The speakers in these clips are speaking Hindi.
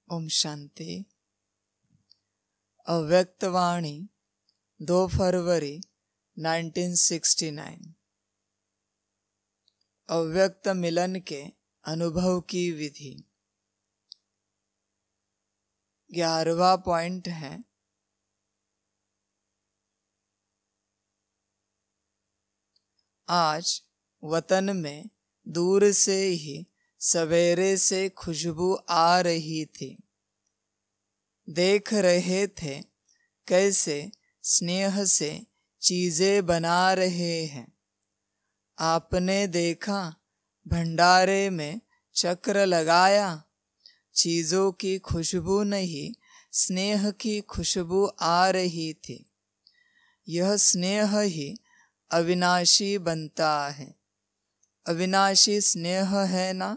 ओम शांति। अव्यक्तवाणी 2 फरवरी 1969। अव्यक्त मिलन के अनुभव की विधि। 11वां पॉइंट है, आज वतन में दूर से ही सवेरे से खुशबू आ रही थी। देख रहे थे कैसे स्नेह से चीजें बना रहे हैं। आपने देखा भंडारे में चक्र लगाया, चीजों की खुशबू नहीं स्नेह की खुशबू आ रही थी। यह स्नेह ही अविनाशी बनता है। अविनाशी स्नेह है ना,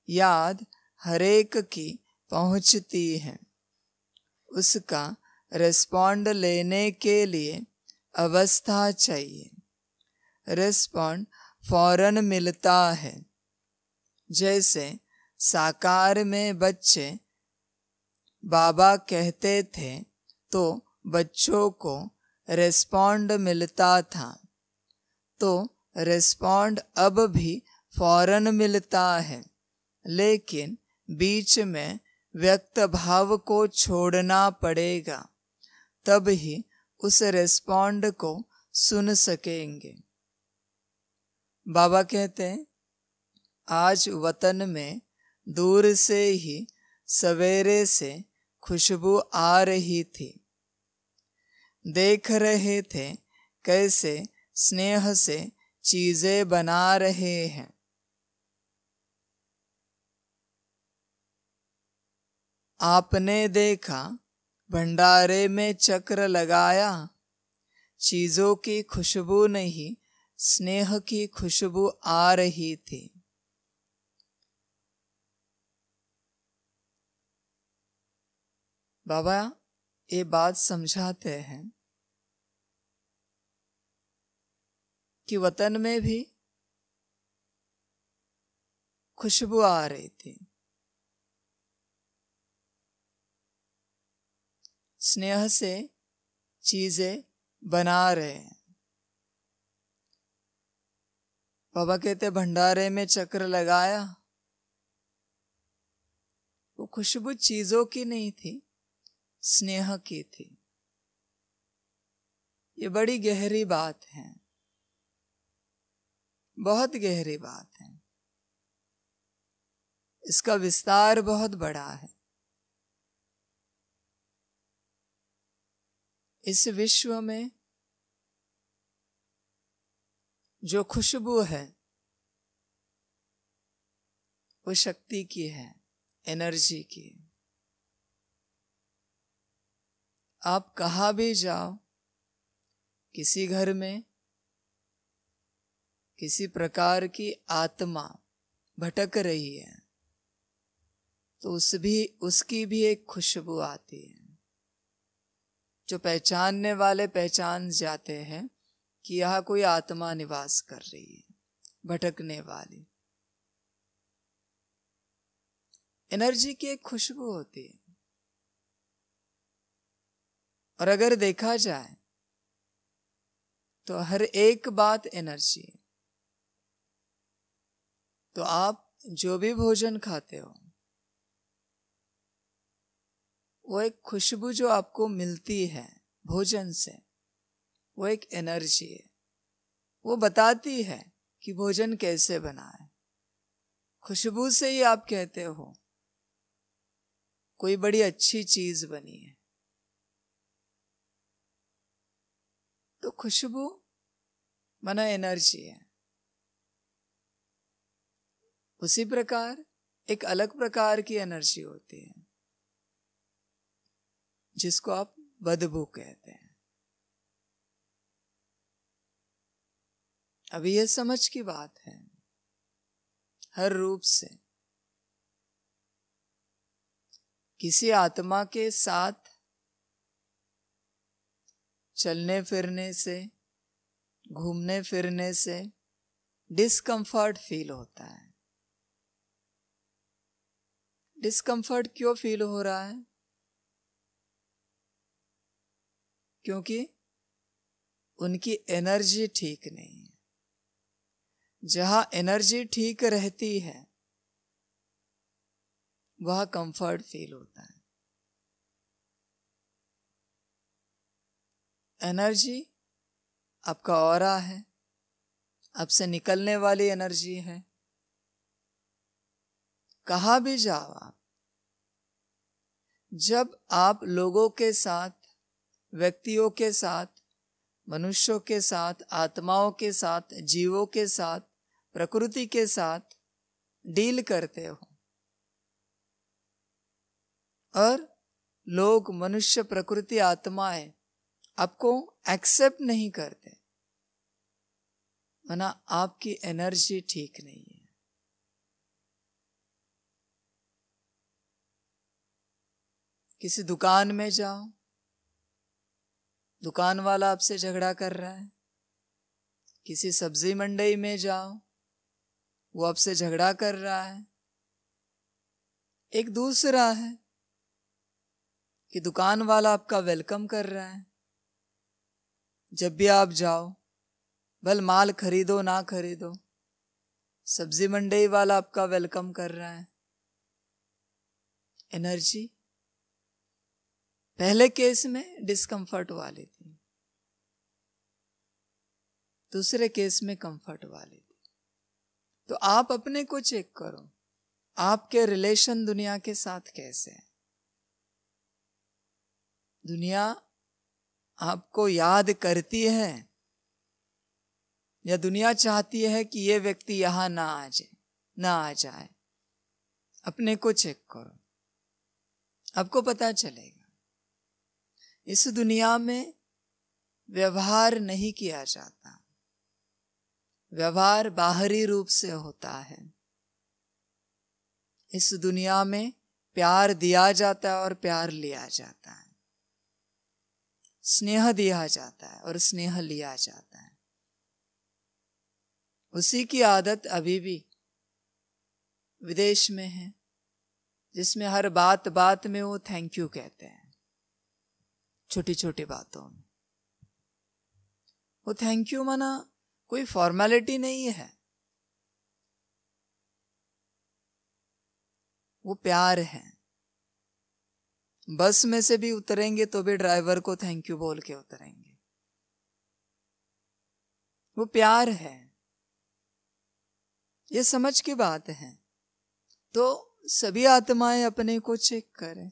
याद हरेक की पहुंचती है। उसका रिस्पॉन्ड लेने के लिए अवस्था चाहिए। रिस्पॉन्ड फौरन मिलता है। जैसे साकार में बच्चे बाबा कहते थे तो बच्चों को रिस्पॉन्ड मिलता था, तो रिस्पॉन्ड अब भी फौरन मिलता है, लेकिन बीच में व्यक्त भाव को छोड़ना पड़ेगा, तब ही उस रिस्पॉन्ड को सुन सकेंगे। बाबा कहते हैं, आज वतन में दूर से ही सवेरे से खुशबू आ रही थी। देख रहे थे कैसे स्नेह से चीजें बना रहे हैं। आपने देखा भंडारे में चक्र लगाया, चीजों की खुशबू नहीं स्नेह की खुशबू आ रही थी। बाबा ये बात समझाते हैं कि वतन में भी खुशबू आ रही थी। स्नेह से चीजें बना रहे हैं। बाबा कहते भंडारे में चक्र लगाया, वो खुशबू चीजों की नहीं थी, स्नेह की थी। ये बड़ी गहरी बात है, बहुत गहरी बात है। इसका विस्तार बहुत बड़ा है। इस विश्व में जो खुशबू है वो शक्ति की है, एनर्जी की। आप कहाँ भी जाओ, किसी घर में किसी प्रकार की आत्मा भटक रही है तो उसकी भी एक खुशबू आती है। जो पहचानने वाले पहचान जाते हैं कि यहाँ कोई आत्मा निवास कर रही है, भटकने वाली। एनर्जी की एक खुशबू होती है। और अगर देखा जाए तो हर एक बात एनर्जी है। तो आप जो भी भोजन खाते हो, वो एक खुशबू जो आपको मिलती है भोजन से, वो एक एनर्जी है। वो बताती है कि भोजन कैसे बना है। खुशबू से ही आप कहते हो कोई बड़ी अच्छी चीज बनी है। तो खुशबू माना एनर्जी है। उसी प्रकार एक अलग प्रकार की एनर्जी होती है जिसको आप बदबू कहते हैं। अभी यह समझ की बात है, हर रूप से किसी आत्मा के साथ चलने फिरने से, घूमने फिरने से डिस्कम्फर्ट फील होता है। डिस्कम्फर्ट क्यों फील हो रहा है? क्योंकि उनकी एनर्जी ठीक नहीं है। जहां एनर्जी ठीक रहती है वह कंफर्ट फील होता है। एनर्जी आपका ऑरा है, आपसे निकलने वाली एनर्जी है। कहाँ भी जाओ आप, जब आप लोगों के साथ, व्यक्तियों के साथ, मनुष्यों के साथ, आत्माओं के साथ, जीवों के साथ, प्रकृति के साथ डील करते हो और लोग, मनुष्य, प्रकृति, आत्माएं आपको एक्सेप्ट नहीं करते, माना आपकी एनर्जी ठीक नहीं है। किसी दुकान में जाओ, दुकान वाला आपसे झगड़ा कर रहा है। किसी सब्जी मंडी में जाओ, वो आपसे झगड़ा कर रहा है। एक दूसरा है कि दुकान वाला आपका वेलकम कर रहा है। जब भी आप जाओ, भल माल खरीदो ना खरीदो, सब्जी मंडी वाला आपका वेलकम कर रहा है। एनर्जी पहले केस में डिस्कम्फर्ट वाली थी, दूसरे केस में कंफर्ट वाली थी। तो आप अपने को चेक करो, आपके रिलेशन दुनिया के साथ कैसे हैं। दुनिया आपको याद करती है या दुनिया चाहती है कि ये व्यक्ति यहां ना आ जाए। अपने को चेक करो, आपको पता चलेगा। इस दुनिया में व्यवहार नहीं किया जाता, व्यवहार बाहरी रूप से होता है। इस दुनिया में प्यार दिया जाता है और प्यार लिया जाता है, स्नेह दिया जाता है और स्नेह लिया जाता है। उसी की आदत अभी भी विदेश में है, जिसमें हर बात बात में वो थैंक यू कहते हैं। छोटी छोटी बातों में वो थैंक यू माना कोई फॉर्मेलिटी नहीं है, वो प्यार है। बस में से भी उतरेंगे तो भी ड्राइवर को थैंक यू बोल के उतरेंगे, वो प्यार है। ये समझ की बात है। तो सभी आत्माएं अपने को चेक करें,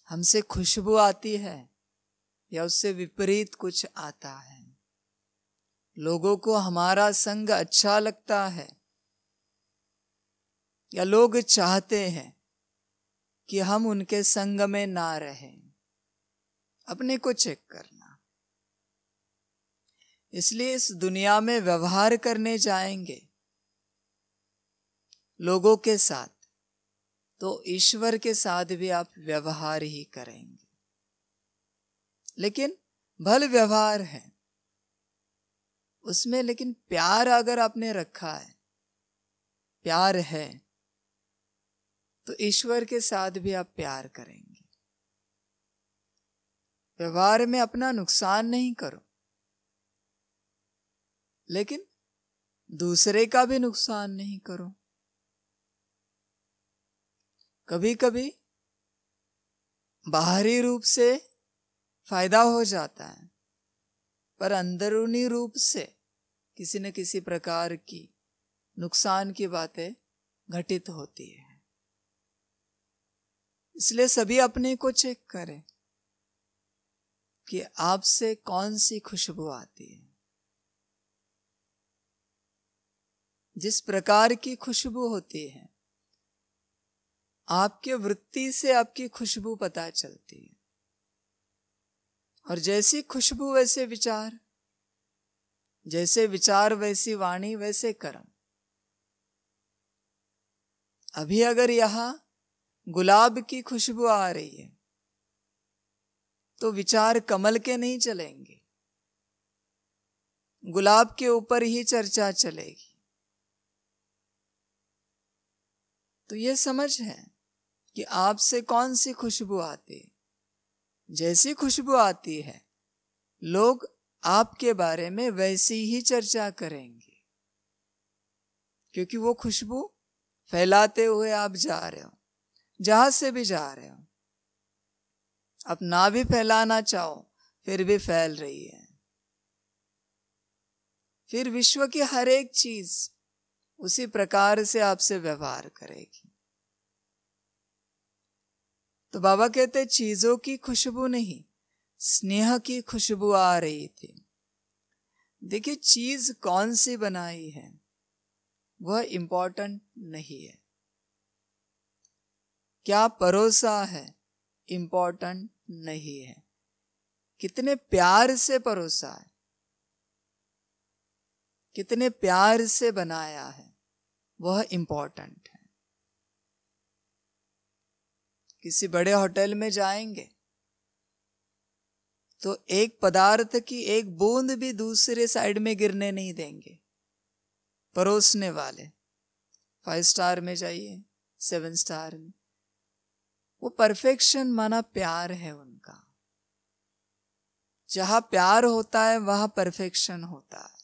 हमसे खुशबू आती है या उससे विपरीत कुछ आता है। लोगों को हमारा संग अच्छा लगता है या लोग चाहते हैं कि हम उनके संग में ना रहें। अपने को चेक करना। इसलिए इस दुनिया में व्यवहार करने जाएंगे लोगों के साथ, तो ईश्वर के साथ भी आप व्यवहार ही करेंगे। लेकिन भल व्यवहार है उसमें, लेकिन प्यार अगर आपने रखा है, प्यार है, तो ईश्वर के साथ भी आप प्यार करेंगे। व्यवहार में अपना नुकसान नहीं करो, लेकिन दूसरे का भी नुकसान नहीं करो। कभी कभी बाहरी रूप से फायदा हो जाता है, पर अंदरूनी रूप से किसी न किसी प्रकार की नुकसान की बातें घटित होती है। इसलिए सभी अपने को चेक करें कि आपसे कौन सी खुशबू आती है। जिस प्रकार की खुशबू होती है, आपके वृत्ति से आपकी खुशबू पता चलती है। और जैसी खुशबू वैसे विचार, जैसे विचार वैसी वाणी वैसे कर्म। अभी अगर यहां गुलाब की खुशबू आ रही है तो विचार कमल के नहीं चलेंगे, गुलाब के ऊपर ही चर्चा चलेगी। तो ये समझ है कि आपसे कौन सी खुशबू आती है। जैसी खुशबू आती है लोग आपके बारे में वैसी ही चर्चा करेंगे, क्योंकि वो खुशबू फैलाते हुए आप जा रहे हो, जहां से भी जा रहे हो। आप ना भी फैलाना चाहो फिर भी फैल रही है। फिर विश्व की हर एक चीज उसी प्रकार से आपसे व्यवहार करेगी। तो बाबा कहते चीजों की खुशबू नहीं, स्नेह की खुशबू आ रही थी। देखिए चीज कौन सी बनाई है वह इंपॉर्टेंट नहीं है, क्या परोसा है इंपॉर्टेंट नहीं है, कितने प्यार से परोसा है, कितने प्यार से बनाया है वह इंपॉर्टेंट है। किसी बड़े होटल में जाएंगे तो एक पदार्थ की एक बूंद भी दूसरे साइड में गिरने नहीं देंगे परोसने वाले। 5 स्टार में जाइए, 7 स्टार में, वो परफेक्शन माना प्यार है उनका। जहां प्यार होता है वहां परफेक्शन होता है,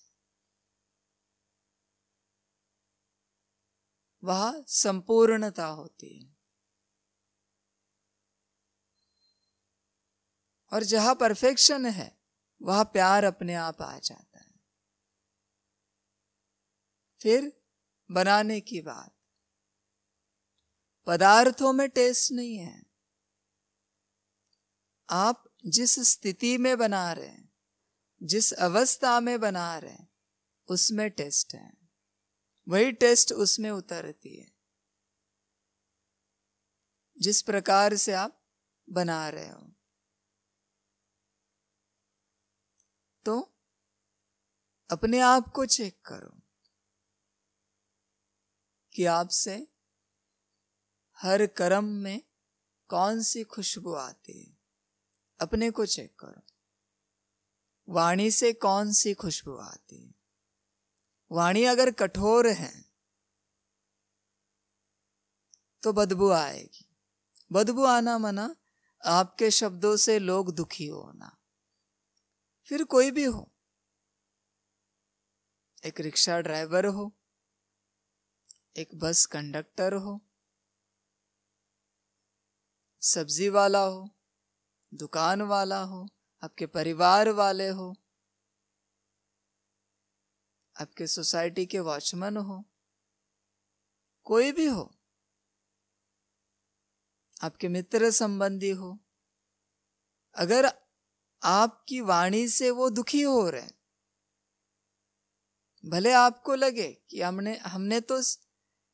वहां संपूर्णता होती है। और जहां परफेक्शन है वहां प्यार अपने आप आ जाता है। फिर बनाने की बात, पदार्थों में टेस्ट नहीं है। आप जिस स्थिति में बना रहे हैं, जिस अवस्था में बना रहे हैं, उसमें टेस्ट है, वही टेस्ट उसमें उतरती है। जिस प्रकार से आप बना रहे हो, तो अपने आप को चेक करो कि आपसे हर कर्म में कौन सी खुशबू आती है। अपने को चेक करो, वाणी से कौन सी खुशबू आती है। वाणी अगर कठोर है तो बदबू आएगी। बदबू आना मना आपके शब्दों से लोग दुखी होना। फिर कोई भी हो, एक रिक्शा ड्राइवर हो, एक बस कंडक्टर हो, सब्जी वाला हो, दुकान वाला हो, आपके परिवार वाले हो, आपके सोसाइटी के वॉचमैन हो, कोई भी हो, आपके मित्र संबंधी हो, अगर आपकी वाणी से वो दुखी हो रहे, भले आपको लगे कि हमने तो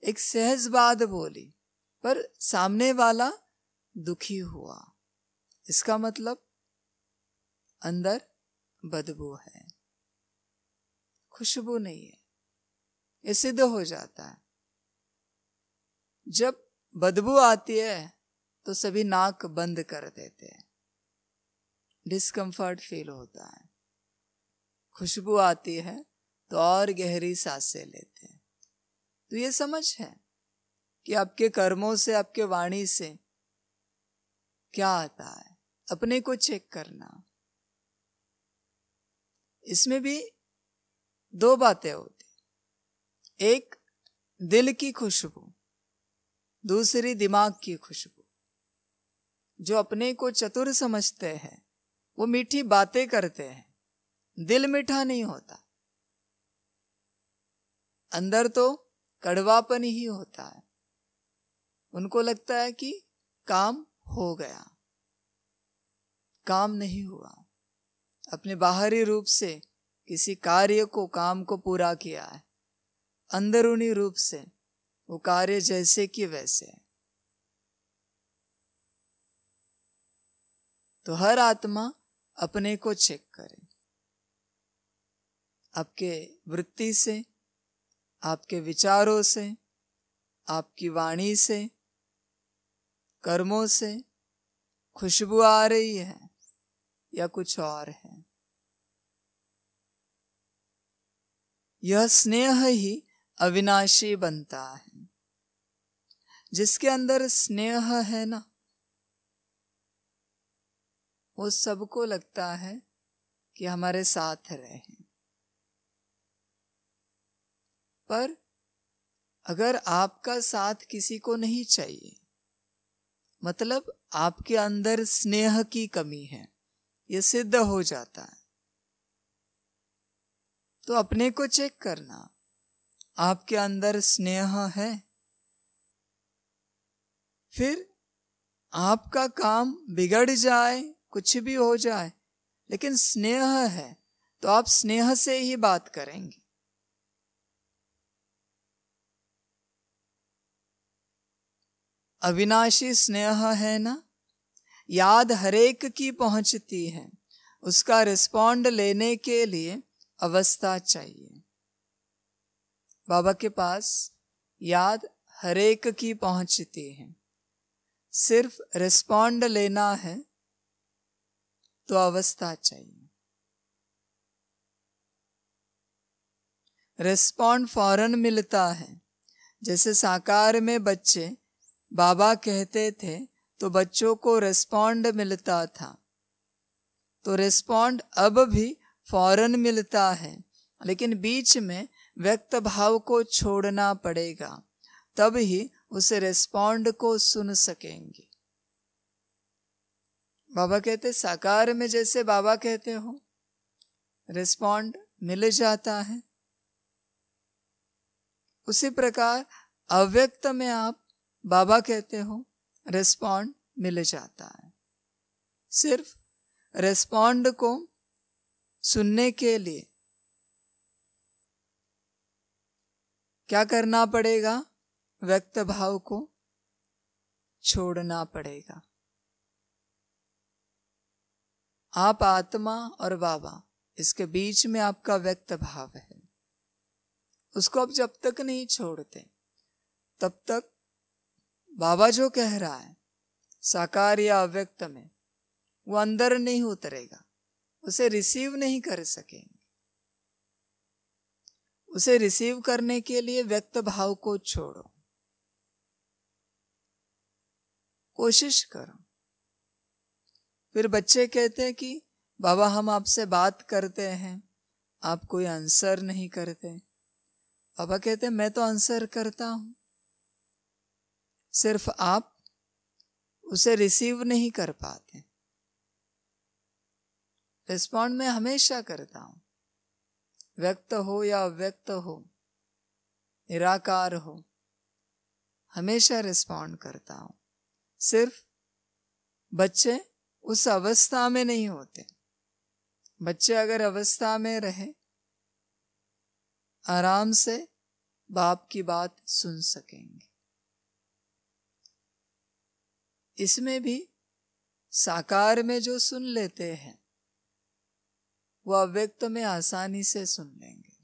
एक सहज बात बोली पर सामने वाला दुखी हुआ, इसका मतलब अंदर बदबू है, खुशबू नहीं है। ये सिद्ध हो जाता है। जब बदबू आती है तो सभी नाक बंद कर देते हैं, डिस्कंफर्ट फील होता है। खुशबू आती है तो और गहरी सांसें लेते हैं। तो ये समझ है कि आपके कर्मों से, आपके वाणी से क्या आता है, अपने को चेक करना। इसमें भी 2 बातें होती, एक दिल की खुशबू, दूसरी दिमाग की खुशबू। जो अपने को चतुर समझते हैं वो मीठी बातें करते हैं, दिल मीठा नहीं होता, अंदर तो कड़वापन ही होता है। उनको लगता है कि काम हो गया, काम नहीं हुआ। अपने बाहरी रूप से किसी कार्य को, काम को पूरा किया है, अंदरूनी रूप से वो कार्य जैसे कि वैसे है। तो हर आत्मा अपने को चेक करे, आपके वृत्ति से, आपके विचारों से, आपकी वाणी से, कर्मों से खुशबू आ रही है या कुछ और है। यह स्नेह ही अविनाशी बनता है। जिसके अंदर स्नेह है ना, वो सबको लगता है कि हमारे साथ रहे। पर अगर आपका साथ किसी को नहीं चाहिए, मतलब आपके अंदर स्नेह की कमी है, ये सिद्ध हो जाता है, तो अपने को चेक करना, आपके अंदर स्नेह है? फिर आपका काम बिगड़ जाए, कुछ भी हो जाए, लेकिन स्नेह है तो आप स्नेह से ही बात करेंगे। अविनाशी स्नेह है ना, याद हरेक की पहुंचती है, उसका रिस्पॉन्ड लेने के लिए अवस्था चाहिए। बाबा के पास याद हरेक की पहुंचती है, सिर्फ रिस्पॉन्ड लेना है तो अवस्था चाहिए। रिस्पॉन्ड फौरन मिलता है। जैसे साकार में बच्चे बाबा कहते थे तो बच्चों को रिस्पॉन्ड मिलता था, तो रिस्पॉन्ड अब भी फौरन मिलता है, लेकिन बीच में व्यक्त भाव को छोड़ना पड़ेगा, तब ही उस रिस्पॉन्ड को सुन सकेंगे। बाबा कहते साकार में जैसे बाबा कहते हो रिस्पॉन्ड मिल जाता है, उसी प्रकार अव्यक्त में आप बाबा कहते हो रिस्पॉन्ड मिल जाता है। सिर्फ रिस्पॉन्ड को सुनने के लिए क्या करना पड़ेगा? व्यक्त भाव को छोड़ना पड़ेगा। आप आत्मा और बाबा, इसके बीच में आपका व्यक्त भाव है, उसको आप जब तक नहीं छोड़ते तब तक बाबा जो कह रहा है साकार या अव्यक्त में, वो अंदर नहीं उतरेगा, उसे रिसीव नहीं कर सकेंगे। उसे रिसीव करने के लिए व्यक्त भाव को छोड़ो, कोशिश करो। फिर बच्चे कहते हैं कि बाबा हम आपसे बात करते हैं, आप कोई आंसर नहीं करते। बाबा कहते हैं मैं तो आंसर करता हूं, सिर्फ आप उसे रिसीव नहीं कर पाते। रिस्पॉन्ड मैं हमेशा करता हूं, व्यक्त हो या अव्यक्त हो, निराकार हो, हमेशा रिस्पॉन्ड करता हूं। सिर्फ बच्चे उस अवस्था में नहीं होते। बच्चे अगर अवस्था में रहे, आराम से बाप की बात सुन सकेंगे। इसमें भी साकार में जो सुन लेते हैं वो अव्यक्त में आसानी से सुन लेंगे।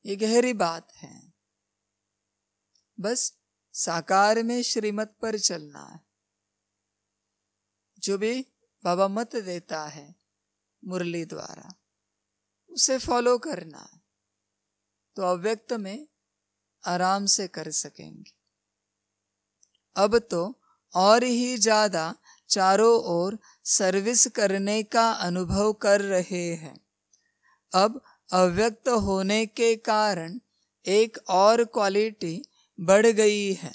ये गहरी बात है। बस साकार में श्रीमत पर चलना है। जो भी बाबा मत देता है मुरली द्वारा, उसे फॉलो करना है, तो अव्यक्त में आराम से कर सकेंगे। अब तो और ही ज्यादा चारों ओर सर्विस करने का अनुभव कर रहे हैं। अब अव्यक्त होने के कारण एक और क्वालिटी बढ़ गई है।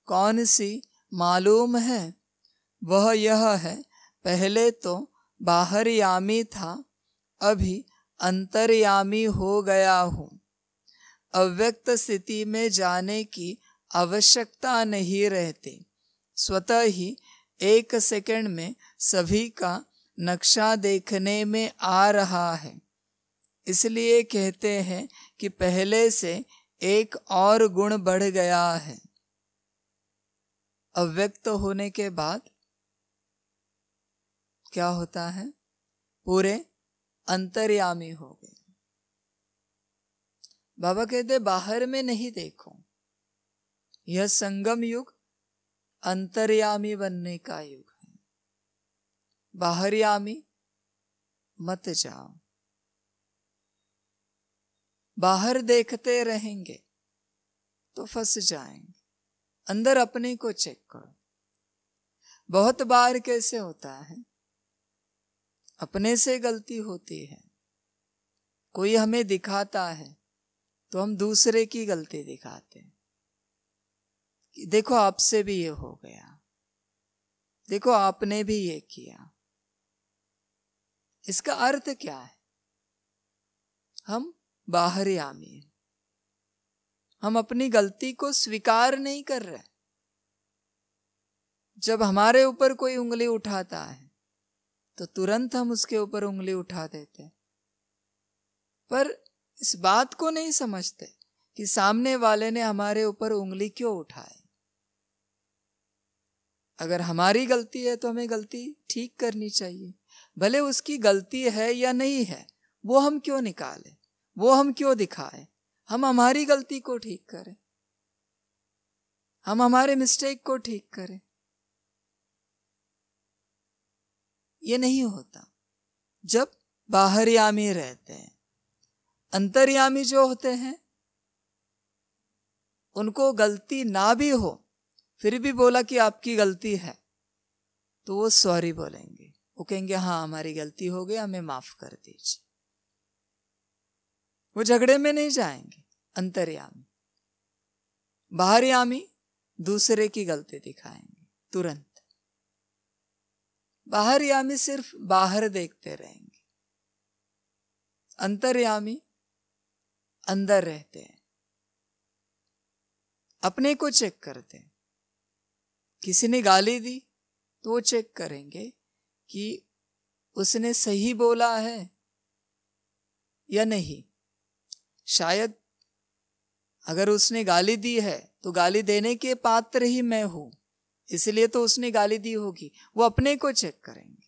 कौन सी मालूम है? वह यह है, पहले तो बाहरयामी था, अभी अंतर्यामी हो गया हूँ। अव्यक्त स्थिति में जाने की आवश्यकता नहीं रहती, स्वतः ही 1 सेकंड में सभी का नक्शा देखने में आ रहा है। इसलिए कहते हैं कि पहले से एक और गुण बढ़ गया है। अव्यक्त होने के बाद क्या होता है? पूरे अंतर्यामी हो गए। बाबा कहते बाहर में नहीं देखो, यह संगम युग अंतर्यामी बनने का युग है। बाहरयामी मत जाओ। बाहर देखते रहेंगे तो फंस जाएंगे। अंदर अपने को चेक करो। बहुत बार कैसे होता है, अपने से गलती होती है, कोई हमें दिखाता है तो हम दूसरे की गलती दिखाते हैं कि देखो आपसे भी ये हो गया, देखो आपने भी ये किया। इसका अर्थ क्या है? हम बाहरयामी हैं, हम अपनी गलती को स्वीकार नहीं कर रहे। जब हमारे ऊपर कोई उंगली उठाता है तो तुरंत हम उसके ऊपर उंगली उठा देते हैं, पर इस बात को नहीं समझते कि सामने वाले ने हमारे ऊपर उंगली क्यों उठाई। अगर हमारी गलती है तो हमें गलती ठीक करनी चाहिए, भले उसकी गलती है या नहीं है, वो हम क्यों निकालें, वो हम क्यों दिखाएं। हम हमारी गलती को ठीक करें, हम हमारे मिस्टेक को ठीक करें। ये नहीं होता जब बाहरयामी रहते हैं। अंतर्यामी जो होते हैं उनको गलती ना भी हो फिर भी बोला कि आपकी गलती है तो वो सॉरी बोलेंगे, वो कहेंगे हाँ हमारी गलती हो गई, हमें माफ कर दीजिए। वो झगड़े में नहीं जाएंगे। अंतर्यामी। बाहरयामी दूसरे की गलती दिखाएंगे तुरंत। बाहरयामी सिर्फ बाहर देखते रहेंगे, अंतर्यामी अंदर रहते हैं, अपने को चेक करते हैं। किसी ने गाली दी तो वो चेक करेंगे कि उसने सही बोला है या नहीं। शायद अगर उसने गाली दी है तो गाली देने के पात्र ही मैं हूं, इसलिए तो उसने गाली दी होगी। वो अपने को चेक करेंगे,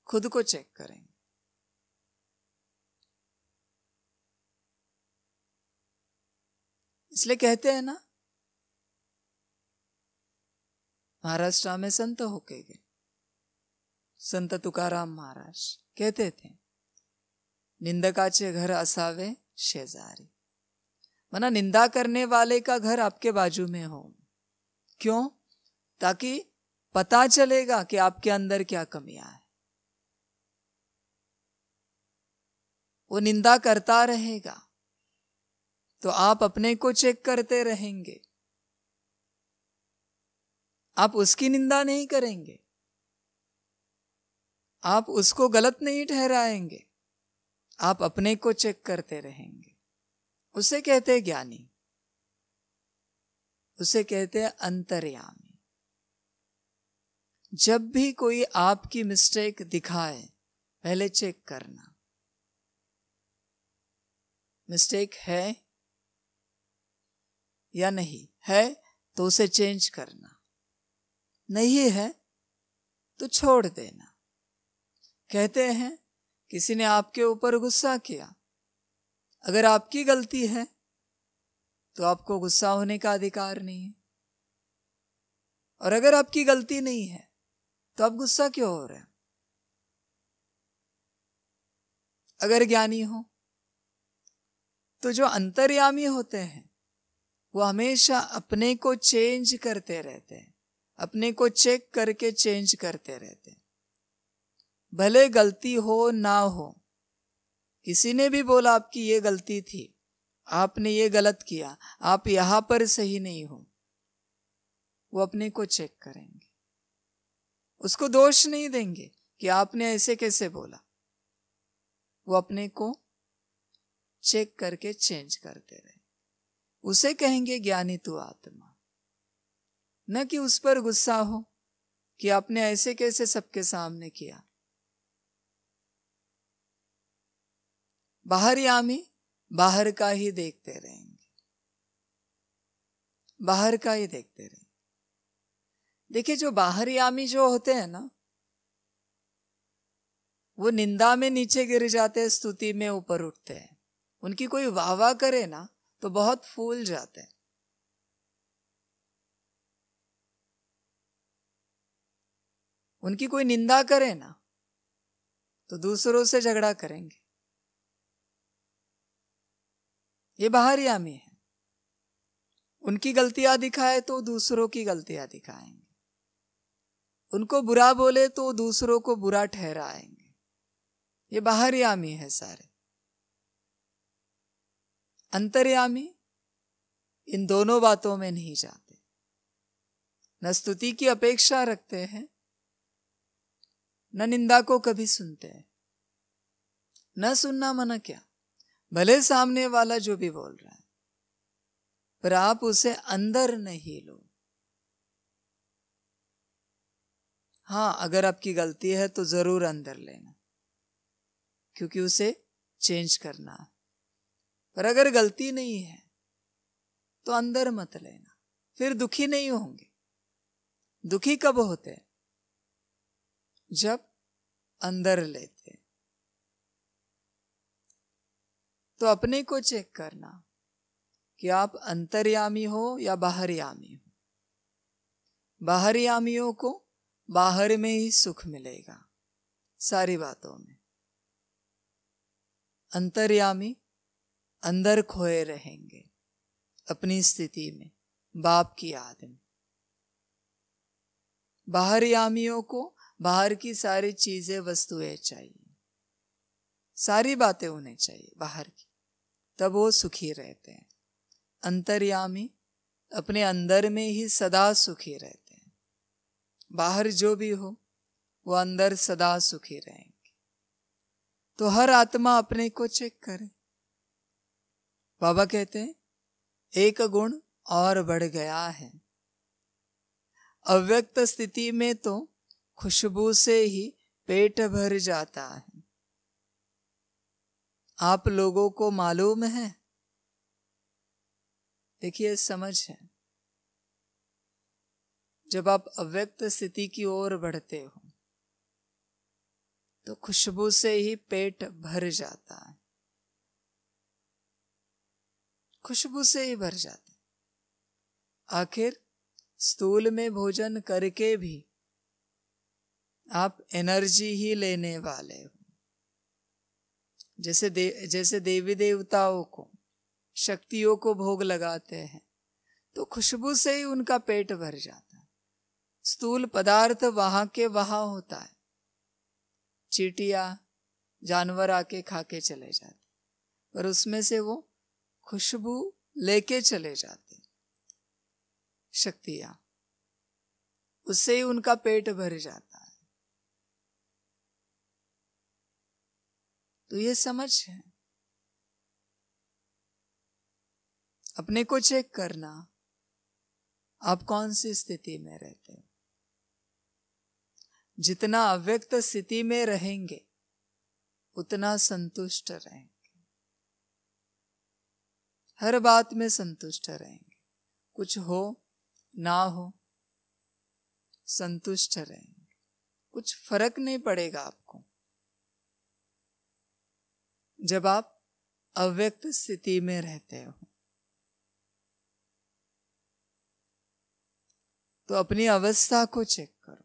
खुद को चेक करेंगे। इसलिए कहते हैं ना, महाराष्ट्र में संत होके गए, संत तुकाराम महाराज कहते थे, निंदकाचे घर असावे शेजारी। मना निंदा करने वाले का घर आपके बाजू में हो। क्यों? ताकि पता चलेगा कि आपके अंदर क्या कमियां है। वो निंदा करता रहेगा तो आप अपने को चेक करते रहेंगे। आप उसकी निंदा नहीं करेंगे, आप उसको गलत नहीं ठहराएंगे, आप अपने को चेक करते रहेंगे। उसे कहते हैं ज्ञानी, उसे कहते हैं अंतर्यामी। जब भी कोई आपकी मिस्टेक दिखाए पहले चेक करना, मिस्टेक है या नहीं है तो उसे चेंज करना, नहीं है तो छोड़ देना। कहते हैं किसी ने आपके ऊपर गुस्सा किया, अगर आपकी गलती है तो आपको गुस्सा होने का अधिकार नहीं है, और अगर आपकी गलती नहीं है तो आप गुस्सा क्यों हो रहे हैं? अगर ज्ञानी हो तो जो अंतर्यामी होते हैं वो हमेशा अपने को चेंज करते रहते हैं, अपने को चेक करके चेंज करते रहते हैं। भले गलती हो ना हो, किसी ने भी बोला आपकी ये गलती थी, आपने ये गलत किया, आप यहां पर सही नहीं हो, वो अपने को चेक करेंगे, उसको दोष नहीं देंगे कि आपने ऐसे कैसे बोला। वो अपने को चेक करके चेंज करते रहे। उसे कहेंगे ज्ञानी तू आत्मा। न कि उस पर गुस्सा हो कि आपने ऐसे कैसे सबके सामने किया। बाहरयामी बाहर का ही देखते रहेंगे, बाहर का ही देखते रहेंगे। देखिए जो बाहरयामी जो होते हैं ना, वो निंदा में नीचे गिर जाते हैं, स्तुति में ऊपर उठते हैं। उनकी कोई वाह करे ना तो बहुत फूल जाते हैं। उनकी कोई निंदा करे ना तो दूसरों से झगड़ा करेंगे। ये बाहरयामी है। उनकी गलतियां दिखाए तो दूसरों की गलतियां दिखाएंगे, उनको बुरा बोले तो दूसरों को बुरा ठहराएंगे। ये बाहरयामी है सारे। अंतर्यामी इन दोनों बातों में नहीं जाते, न स्तुति की अपेक्षा रखते हैं, न निंदा को कभी सुनते हैं। न सुनना मना क्या, भले सामने वाला जो भी बोल रहा है, पर आप उसे अंदर नहीं लो। हाँ, अगर आपकी गलती है तो जरूर अंदर लेना, क्योंकि उसे चेंज करना है। पर अगर गलती नहीं है तो अंदर मत लेना, फिर दुखी नहीं होंगे। दुखी कब होते? जब अंदर लेते। तो अपने को चेक करना कि आप अंतर्यामी हो या बाहरयामी हो। बाहरयामियों को बाहर में ही सुख मिलेगा सारी बातों में। अंतर्यामी अंदर खोए रहेंगे अपनी स्थिति में, बाप की याद में। बाहरयामियों को बाहर की सारी चीजें, वस्तुएं चाहिए, सारी बातें उन्हें चाहिए बाहर की, तब वो सुखी रहते हैं। अंतर्यामी अपने अंदर में ही सदा सुखी रहते हैं। बाहर जो भी हो वो अंदर सदा सुखी रहेंगे। तो हर आत्मा अपने को चेक करे। बाबा कहते हैं एक गुण और बढ़ गया है। अव्यक्त स्थिति में तो खुशबू से ही पेट भर जाता है। आप लोगों को मालूम है? देखिए, समझ है। जब आप अव्यक्त स्थिति की ओर बढ़ते हो तो खुशबू से ही पेट भर जाता है। खुशबू से ही भर जाता है। आखिर स्थूल में भोजन करके भी आप एनर्जी ही लेने वाले हो। जैसे देवी देवताओं को, शक्तियों को भोग लगाते हैं तो खुशबू से ही उनका पेट भर जाता है। स्थूल पदार्थ वहां के वहां होता है। चींटियां, जानवर आके खा के चले जाते, पर उसमें से वो खुशबू लेके चले जाते। शक्तियां, उससे ही उनका पेट भर जाता है। तो ये समझ है। अपने को चेक करना, आप कौन सी स्थिति में रहते हो। जितना अव्यक्त स्थिति में रहेंगे उतना संतुष्ट रहेंगे। हर बात में संतुष्ट रहेंगे। कुछ हो ना हो, संतुष्ट रहेंगे। कुछ फर्क नहीं पड़ेगा आपको जब आप अव्यक्त स्थिति में रहते हो। तो अपनी अवस्था को चेक करो,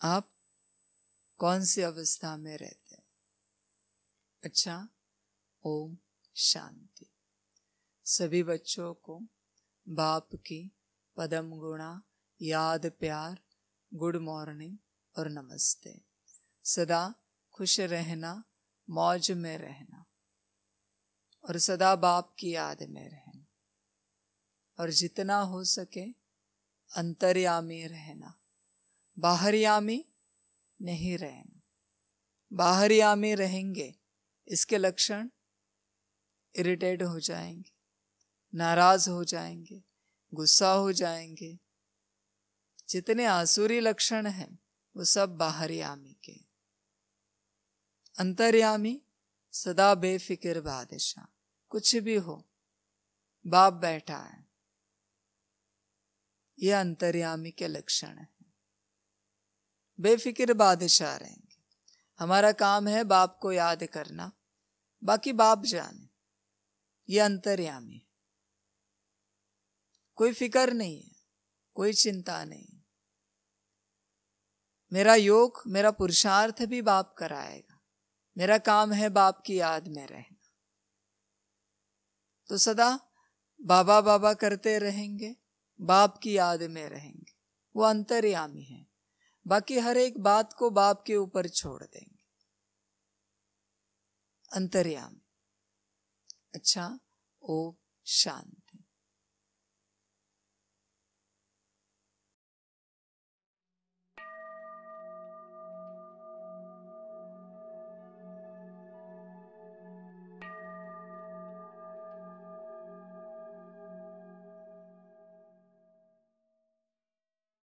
आप कौन सी अवस्था में रहते हो। अच्छा, ओम शांति। सभी बच्चों को बाप की पदम गुणा याद, प्यार, गुड मॉर्निंग और नमस्ते। सदा खुश रहना, मौज में रहना और सदा बाप की याद में रहना। और जितना हो सके अंतर्यामी रहना, बाहरयामी नहीं रहना। बाहरयामी रहेंगे, इसके लक्षण इरिटेट हो जाएंगे, नाराज हो जाएंगे, गुस्सा हो जाएंगे। जितने आसुरी लक्षण हैं वो सब बाहरयामी के। अंतर्यामी सदा बेफिक्र बादशाह, कुछ भी हो बाप बैठा है। यह अंतर्यामी के लक्षण है। बेफिक्र बादशाह रहेंगे। हमारा काम है बाप को याद करना, बाकी बाप जाने। यह अंतर्यामी है। कोई फिक्र नहीं है, कोई चिंता नहीं। मेरा योग, मेरा पुरुषार्थ भी बाप कराएगा। मेरा काम है बाप की याद में रहना। तो सदा बाबा बाबा करते रहेंगे, बाप की याद में रहेंगे, वो अंतर्यामी है। बाकी हर एक बात को बाप के ऊपर छोड़ देंगे, अंतर्यामी। अच्छा, ओम शांति।